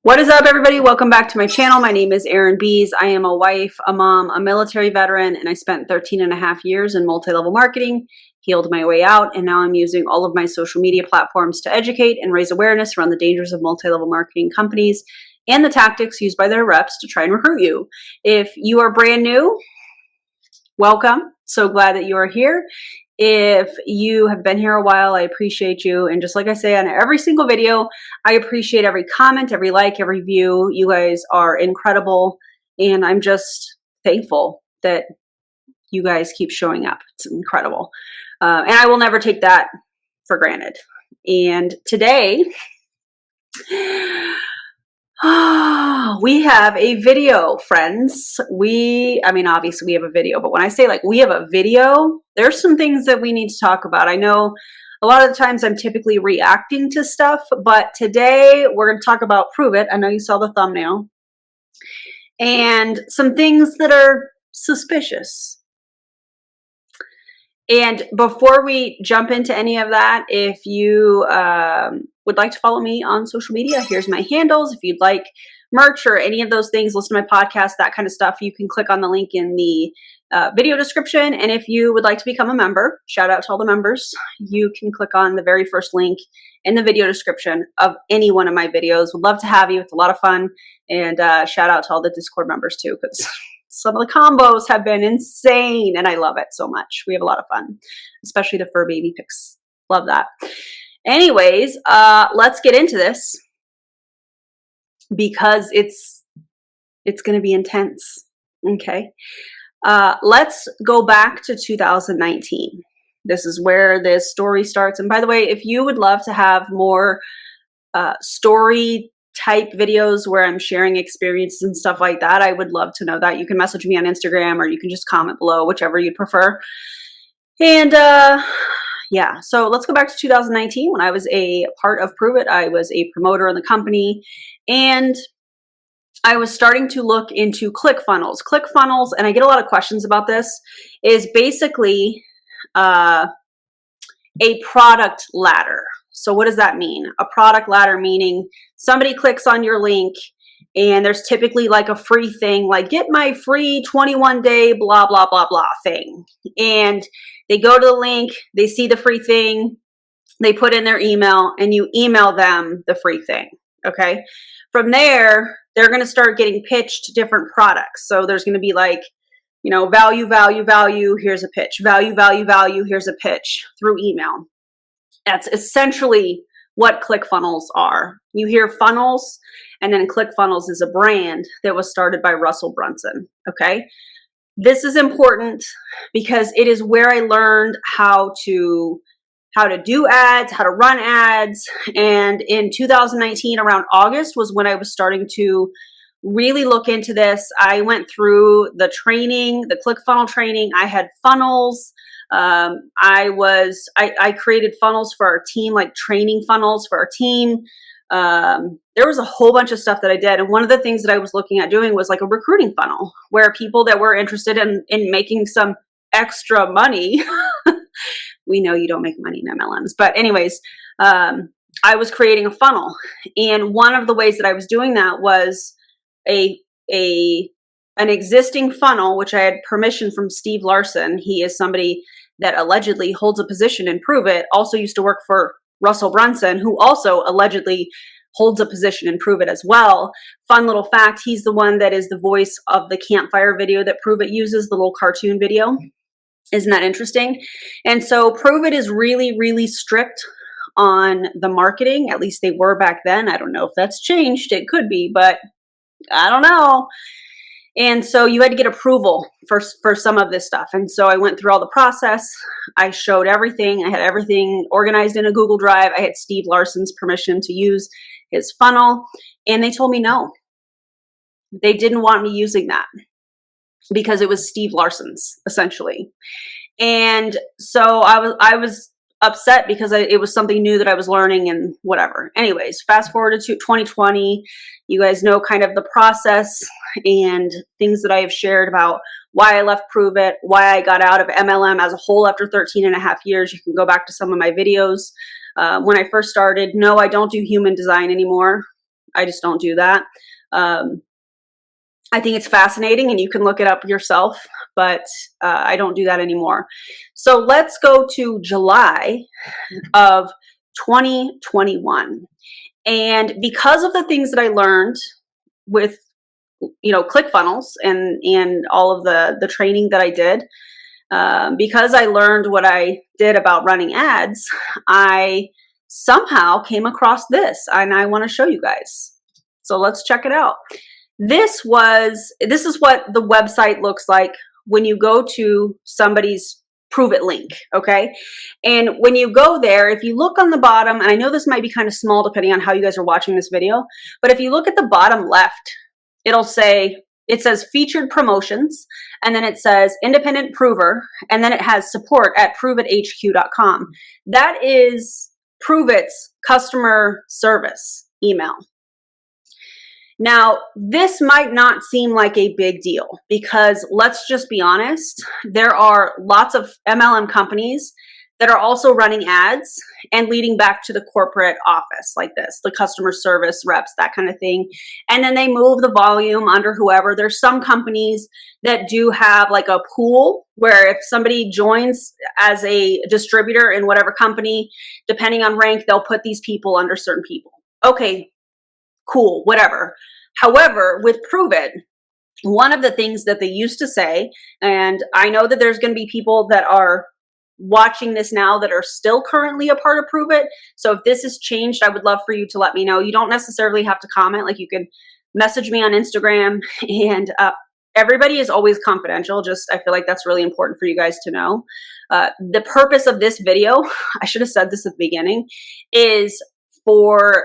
What is up, everybody? Welcome back to my channel. My name is Erin Bees. I am a wife, a mom, a military veteran, and I spent 13 and a half years in multi-level marketing, healed my way out, and now I'm using all of my social media platforms to educate and raise awareness around the dangers of multi-level marketing companies and the tactics used by their reps to try and recruit you. If you are brand new, welcome. So glad that you are here. If you have been here a while, I appreciate you. And just like I say on every single video, I appreciate every comment, every like, every view. You guys are incredible. And I'm just thankful that you guys keep showing up. It's incredible. And I will never take that for granted. And today, we have a video, friends. Obviously we have a video, but when I say like we have a video, there's some things that we need to talk about. I know a lot of the times I'm typically reacting to stuff, but today we're going to talk about Pruvit. I know you saw the thumbnail, and some things that are suspicious. And before we jump into any of that, if you would like to follow me on social media, here's my handles. If you'd like merch or any of those things, listen to my podcast, that kind of stuff, you can click on the link in the video description. And if you would like to become a member, shout out to all the members, you can click on the very first link in the video description of any one of my videos. Would love to have you. It's a lot of fun. And shout out to all the Discord members too, because some of the combos have been insane and I love it so much. We have a lot of fun, especially the fur baby pics. Love that. Anyways, let's get into this because it's going to be intense. Okay. Let's go back to 2019. This is where this story starts. And by the way, if you would love to have more story type videos where I'm sharing experiences and stuff like that, I would love to know that. You can message me on Instagram or you can just comment below, whichever you'd prefer. And yeah, so let's go back to 2019 when I was a part of Pruvit. I was a promoter in the company and I was starting to look into ClickFunnels. ClickFunnels, and I get a lot of questions about this, is basically a product ladder. So what does that mean? A product ladder meaning somebody clicks on your link and there's typically like a free thing, like get my free 21-day blah, blah, blah, blah thing. And they go to the link, they see the free thing, they put in their email and you email them the free thing, okay? From there, they're going to start getting pitched different products. So there's going to be like, you know, value, value, value, here's a pitch. Value, value, value, here's a pitch through email. That's essentially what ClickFunnels are. You hear funnels, and then ClickFunnels is a brand that was started by Russell Brunson, okay? This is important because it is where I learned how to do ads, how to run ads. And in 2019, around August, was when I was starting to really look into this. I went through the training, the ClickFunnels training. I had funnels. I created funnels for our team, like training funnels for our team. There was a whole bunch of stuff that I did. And one of the things that I was looking at doing was like a recruiting funnel where people that were interested in making some extra money, we know you don't make money in MLMs, but anyways, I was creating a funnel. And one of the ways that I was doing that was an existing funnel, which I had permission from Steve Larson. He is somebody that allegedly holds a position in Pruvit, also used to work for Russell Brunson, who also allegedly holds a position in Pruvit as well. Fun little fact, he's the one that is the voice of the campfire video that Pruvit uses, the little cartoon video. Isn't that interesting? And so Pruvit is really, really strict on the marketing. At least they were back then. I don't know if that's changed. It could be, but I don't know. And so you had to get approval for some of this stuff. And so I went through all the process. I showed everything. I had everything organized in a Google Drive. I had Steve Larson's permission to use his funnel. And they told me no. They didn't want me using that because it was Steve Larson's, essentially. And so I was upset because it was something new that I was learning and whatever. Anyways, fast forward to 2020, you guys know kind of the process and things that I have shared about why I left Pruvit, why I got out of MLM as a whole after 13 and a half years. You can go back to some of my videos. When I first started, no, I don't do human design anymore. I just don't do that. I think it's fascinating and you can look it up yourself, but I don't do that anymore. So let's go to July of 2021. And because of the things that I learned with, ClickFunnels and all of the training that I did, because I learned what I did about running ads, I somehow came across this, and I want to show you guys. So let's check it out. This is what the website looks like when you go to somebody's Pruvit link, okay? And when you go there, if you look on the bottom, and I know this might be kind of small depending on how you guys are watching this video, but if you look at the bottom left, it says featured promotions, and then it says independent prover, and then it has support at pruvithq.com. That is Pruvit's customer service email. Now, this might not seem like a big deal because let's just be honest, there are lots of MLM companies that are also running ads and leading back to the corporate office like this, the customer service reps, that kind of thing. And then they move the volume under whoever. There's some companies that do have like a pool where if somebody joins as a distributor in whatever company, depending on rank, they'll put these people under certain people. Okay, cool, whatever. However, with Pruvit, one of the things that they used to say, and I know that there's going to be people that are watching this now that are still currently a part of Pruvit. So if this has changed, I would love for you to let me know. You don't necessarily have to comment. Like you can message me on Instagram, and everybody is always confidential. Just, I feel like that's really important for you guys to know. The purpose of this video, I should have said this at the beginning, is for,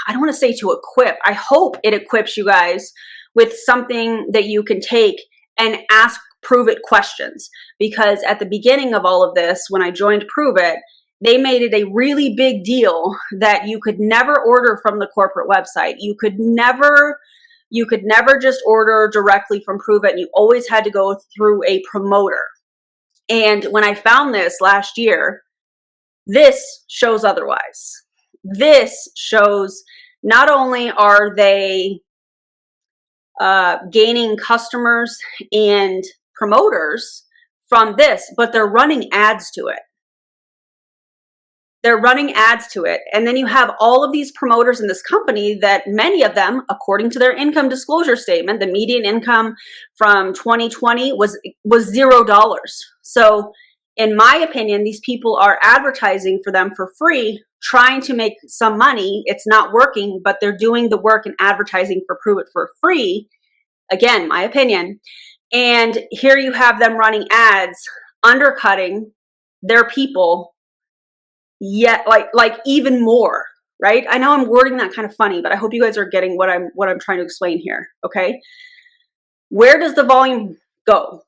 I don't want to say to equip. I hope it equips you guys with something that you can take and ask Pruvit questions. Because at the beginning of all of this, when I joined Pruvit, they made it a really big deal that you could never order from the corporate website. You could never just order directly from Pruvit, and you always had to go through a promoter. And when I found this last year, this shows otherwise. This shows not only are they gaining customers and promoters from this, but they're running ads to it. They're running ads to it. And then you have all of these promoters in this company that many of them, according to their income disclosure statement, the median income from 2020 was $0. So in my opinion, these people are advertising for them for free, trying to make some money. It's not working, but they're doing the work and advertising for Pruvit for free. Again, my opinion. And here you have them running ads, undercutting their people, yet like even more, right? I know I'm wording that kind of funny, but I hope you guys are getting what I'm trying to explain here, okay? Where does the volume go?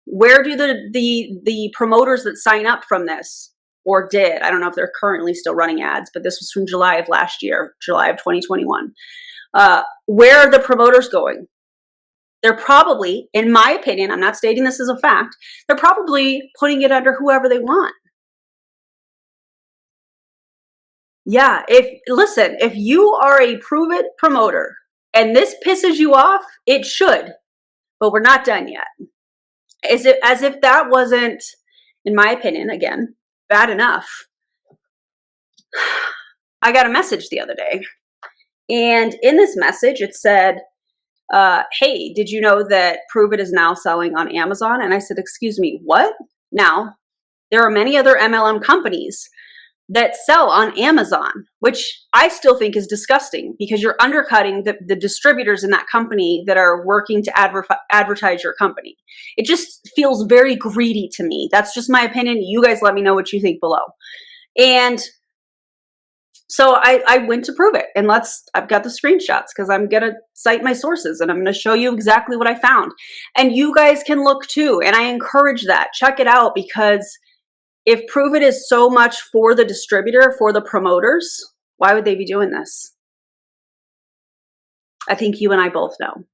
Where do the promoters that sign up from this, or did, I don't know if they're currently still running ads, but this was from July of last year, July of 2021. Where are the promoters going? They're probably, in my opinion, I'm not stating this as a fact, they're probably putting it under whoever they want. Yeah, if you are a Pruvit promoter and this pisses you off, it should, but we're not done yet. As if that wasn't, in my opinion, again, bad enough. I got a message the other day, and in this message it said, hey, did you know that Pruvit is now selling on Amazon? And I said, excuse me, what? Now, there are many other MLM companies that sell on Amazon, which I still think is disgusting because you're undercutting the distributors in that company that are working to advertise your company. It just feels very greedy to me. That's just my opinion. You guys let me know what you think below. And so I went to Pruvit, and I've got the screenshots because I'm going to cite my sources and I'm going to show you exactly what I found. And you guys can look too. And I encourage that. Check it out, because if Pruvit is so much for the distributor, for the promoters, why would they be doing this? I think you and I both know.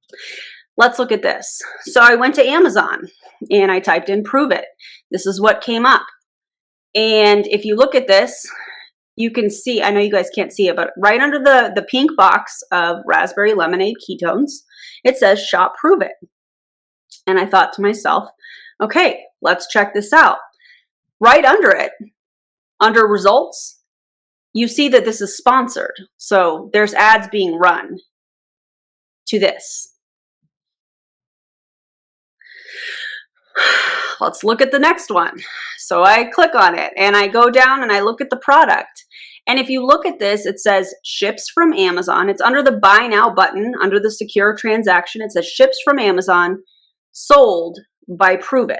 Let's look at this. So I went to Amazon and I typed in Pruvit. This is what came up. And if you look at this, you can see, I know you guys can't see it, but right under the pink box of raspberry lemonade ketones, it says shop Pruvit. And I thought to myself, okay, let's check this out. Right under it, under results, you see that this is sponsored. So there's ads being run to this. Let's look at the next one. So I click on it and I go down and I look at the product. And if you look at this, it says ships from Amazon. It's under the buy now button, under the secure transaction. It says ships from Amazon, sold by Pruvit.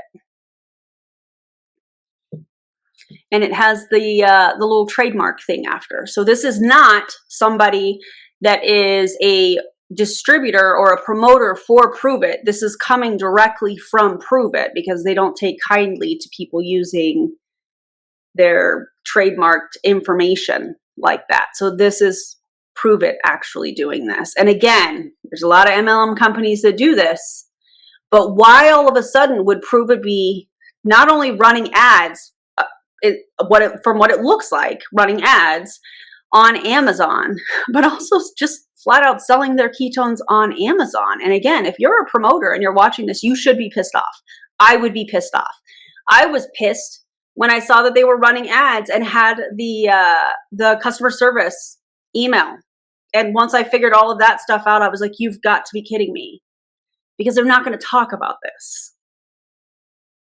And it has the little trademark thing after. So this is not somebody that is a distributor or a promoter for Pruvit. This is coming directly from Pruvit because they don't take kindly to people using their trademarked information like that. So this is Pruvit actually doing this. And again, there's a lot of MLM companies that do this, but why all of a sudden would Pruvit be not only running ads, from what it looks like, running ads on Amazon, but also just flat out selling their ketones on Amazon? And again, if you're a promoter and you're watching this, you should be pissed off. I would be pissed off. I was pissed when I saw that they were running ads and had the customer service email. And once I figured all of that stuff out, I was like, you've got to be kidding me, because they're not going to talk about this,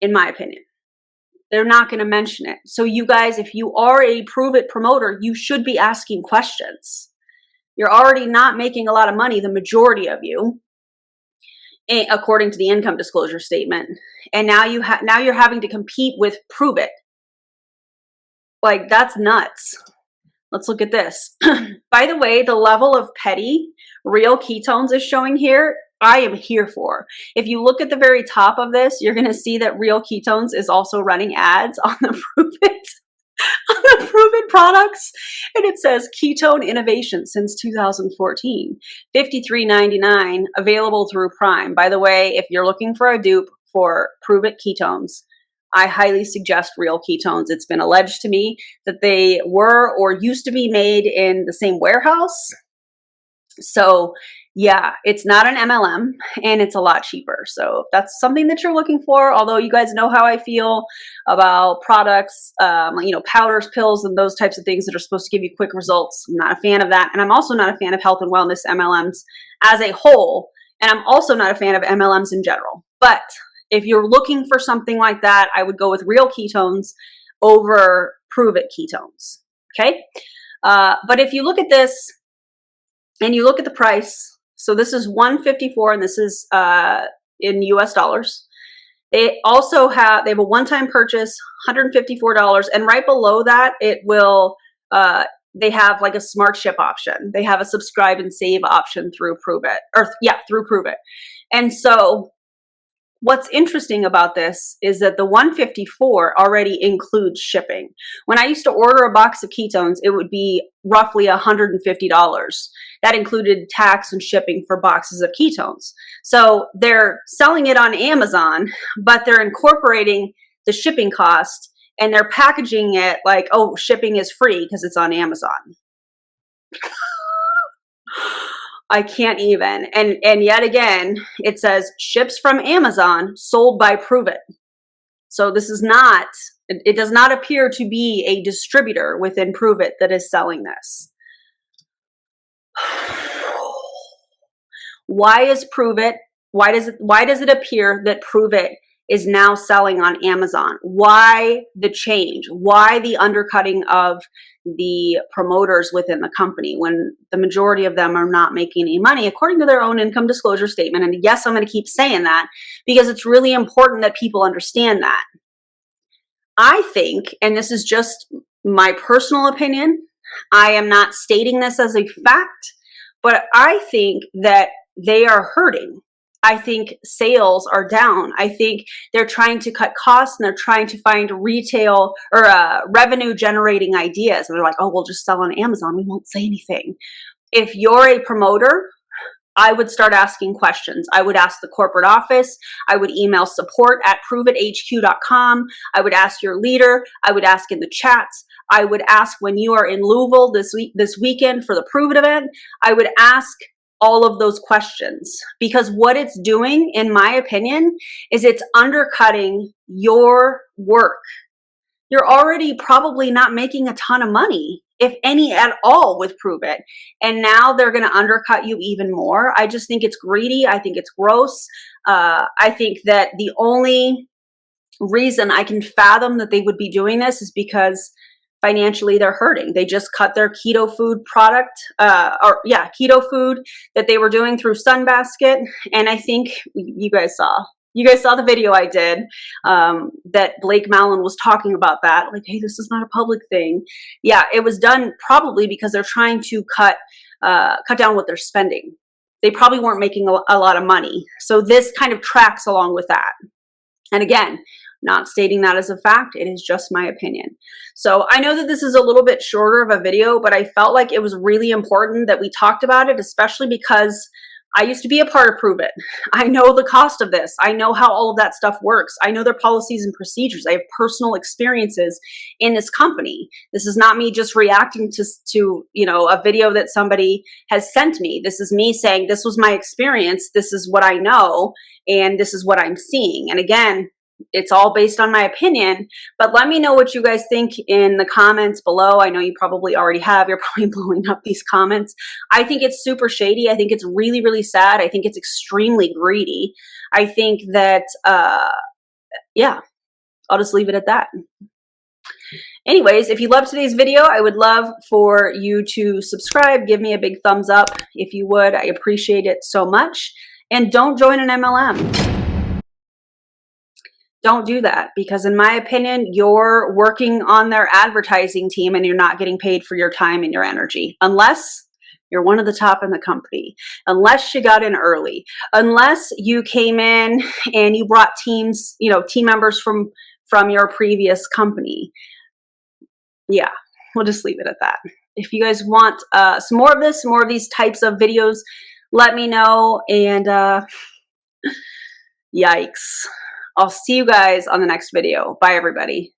in my opinion. They're not going to mention it. So you guys, if you are a Pruvit promoter, you should be asking questions. You're already not making a lot of money, the majority of you, according to the income disclosure statement. And now you're having to compete with Pruvit. Like, that's nuts. Let's look at this. By the way, the level of petty real ketones is showing here. I am here for. If you look at the very top of this, you're going to see that Real Ketones is also running ads on the Pruvit products, and it says ketone innovation since 2014, $53.99, available through Prime. By the way, if you're looking for a dupe for Pruvit ketones, I highly suggest Real Ketones. It's been alleged to me that they were or used to be made in the same warehouse. So yeah, it's not an MLM and it's a lot cheaper. So if that's something that you're looking for, although you guys know how I feel about products, powders, pills, and those types of things that are supposed to give you quick results. I'm not a fan of that. And I'm also not a fan of health and wellness MLMs as a whole. And I'm also not a fan of MLMs in general. But if you're looking for something like that, I would go with Real Ketones over Pruvit ketones. Okay. But if you look at this and you look at the price, so this is $154, and this is in US dollars. They also have a one-time purchase, $154, and right below that it will they have like a smart ship option. They have a subscribe and save option through Pruvit, through Pruvit. And so what's interesting about this is that the $154 already includes shipping. When I used to order a box of ketones, it would be roughly $150. That included tax and shipping for boxes of ketones. So they're selling it on Amazon, but they're incorporating the shipping cost and they're packaging it like, oh, shipping is free because it's on Amazon. I can't even. And yet again, it says ships from Amazon, sold by Pruvit. So this is not, it does not appear to be a distributor within Pruvit that is selling this. Why does it appear that Pruvit is now selling on Amazon? Why the change? Why the undercutting of the promoters within the company when the majority of them are not making any money according to their own income disclosure statement? And yes, I'm going to keep saying that because it's really important that people understand that. I think, and this is just my personal opinion, I am not stating this as a fact, but I think that they are hurting. I think sales are down. I think they're trying to cut costs and they're trying to find retail or revenue generating ideas. And they're like, oh, we'll just sell on Amazon. We won't say anything. If you're a promoter, I would start asking questions. I would ask the corporate office. I would email support@pruvithq.com. I would ask your leader. I would ask in the chats. I would ask when you are in Louisville this weekend for the Pruvit event. I would ask all of those questions, because what it's doing, in my opinion, is it's undercutting your work. You're already probably not making a ton of money, if any at all, with Pruvit. And now they're going to undercut you even more. I just think it's greedy. I think it's gross. I think that the only reason I can fathom that they would be doing this is because financially they're hurting. They just cut their keto food product, keto food that they were doing through Sunbasket. And I think you guys saw the video I did, that Blake Mallon was talking about that. Like, hey, this is not a public thing. Yeah, it was done probably because they're trying to cut down what they're spending. They probably weren't making a lot of money. So this kind of tracks along with that. And again, not stating that as a fact, it is just my opinion. So I know that this is a little bit shorter of a video, but I felt like it was really important that we talked about it, especially because I used to be a part of Pruvit. I know the cost of this. I know how all of that stuff works. I know their policies and procedures. I have personal experiences in this company. This is not me just reacting to a video that somebody has sent me. This is me saying, this was my experience. This is what I know, and this is what I'm seeing. And again, it's all based on my opinion, but let me know what you guys think in the comments below. I know you probably already have. You're probably blowing up these comments. I think it's super shady. I think it's really, really sad. I think it's extremely greedy. I think that, yeah, I'll just leave it at that. Anyways, if you loved today's video, I would love for you to subscribe. Give me a big thumbs up if you would. I appreciate it so much. And don't join an MLM. Don't do that, because in my opinion, you're working on their advertising team and you're not getting paid for your time and your energy, unless you're one of the top in the company, unless you got in early, unless you came in and you brought team members from your previous company. Yeah, we'll just leave it at that. If you guys want some more of this, more of these types of videos, let me know. And yikes. I'll see you guys on the next video. Bye, everybody.